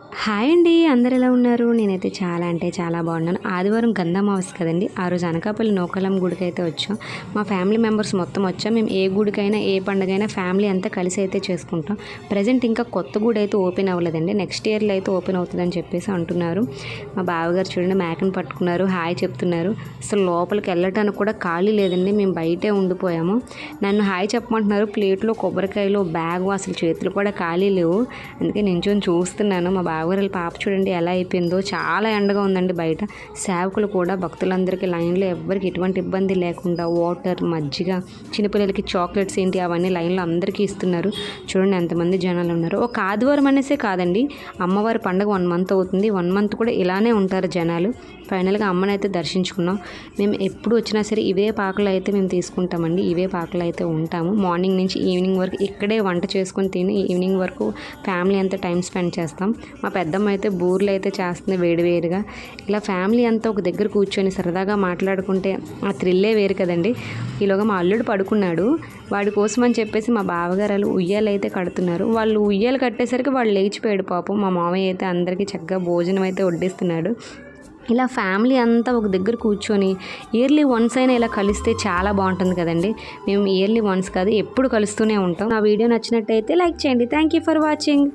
Hi అండి, అందరు ఎలా ఉన్నారు? నేనైతే చాలా అంటే చాలా బాగున్నాను. ఆదివారం గంధమావాస్య కదండి, ఆ రోజు అనకాపల్లి నూకాలమ్మ గుడికి అయితే వచ్చాం. మా ఫ్యామిలీ మెంబర్స్ మొత్తం వచ్చాం. మేము ఏ గుడికైనా ఏ పండుగైనా ఫ్యామిలీ అంతా కలిసి అయితే చేసుకుంటాం. ప్రజెంట్ ఇంకా కొత్త గుడి అయితే ఓపెన్ అవ్వలేదండి, నెక్స్ట్ ఇయర్లో అయితే ఓపెన్ అవుతుందని చెప్పేసి అంటున్నారు. మా బావగారు చూడండి మేకను పట్టుకున్నారు, హాయ్ చెప్తున్నారు. అసలు లోపలికి వెళ్ళటానికి కూడా ఖాళీ లేదండి, మేము బయటే ఉండిపోయాము. నన్ను హాయ్ చెప్పమంటున్నారు. ప్లేట్లో కొబ్బరికాయలు, బ్యాగు, అసలు చేతులు కూడా ఖాళీ లేవు. అందుకే నించొని చూస్తున్నాను. మా బావగారు పాప చూడండి ఎలా అయిపోయిందో, చాలా ఎండగా ఉందండి బయట. సేవకులు కూడా భక్తులందరికీ లైన్లో ఎవ్వరికి ఎటువంటి ఇబ్బంది లేకుండా వాటర్, మజ్జిగ, చిన్నపిల్లలకి చాక్లెట్స్ ఏంటి అవన్నీ లైన్లో అందరికీ ఇస్తున్నారు. చూడండి ఎంతమంది జనాలు ఉన్నారు. ఒక ఆదివారం అనేసే కాదండి, అమ్మవారి పండుగ 1 మంత్ అవుతుంది. 1 మంత్ కూడా ఇలానే ఉంటారు జనాలు. ఫైనల్గా అమ్మని అయితే దర్శించుకున్నాం. మేము ఎప్పుడు వచ్చినా సరే ఇవే పాకలు అయితే మేము తీసుకుంటామండి, ఇవే పాకలు అయితే ఉంటాము. మార్నింగ్ నుంచి ఈవినింగ్ వరకు ఇక్కడే వంట చేసుకొని తిని ఈవినింగ్ వరకు ఫ్యామిలీ అంతా టైం స్పెండ్ చేస్తాం. మా పెద్దమ్మ అయితే బూర్లు అయితే చేస్తుంది వేడివేడిగా. ఇలా ఫ్యామిలీ అంతా ఒక దగ్గర కూర్చొని సరదాగా మాట్లాడుకుంటే ఆ థ్రిల్లే వేరు కదండి. ఈలోగా మా అల్లుడు పడుకున్నాడు. వాడి కోసం అని చెప్పేసి మా బావగారు ఉయ్యాలు అయితే కడుతున్నారు. వాళ్ళు ఉయ్యాలు కట్టేసరికి వాళ్ళు లేచిపోయాడు పాపం. మా మామయ్య అయితే అందరికీ చక్కగా భోజనం అయితే వడ్డిస్తున్నాడు. ఇలా ఫ్యామిలీ అంతా ఒక దగ్గర కూర్చొని ఇయర్లీ వన్స్ అయినా ఇలా కలిస్తే చాలా బాగుంటుంది కదండి. మేము ఇయర్లీ వన్స్ కాదు, ఎప్పుడు కలుస్తూనే ఉంటాం. నా వీడియో నచ్చినట్టయితే లైక్ చేయండి. Thank you for watching.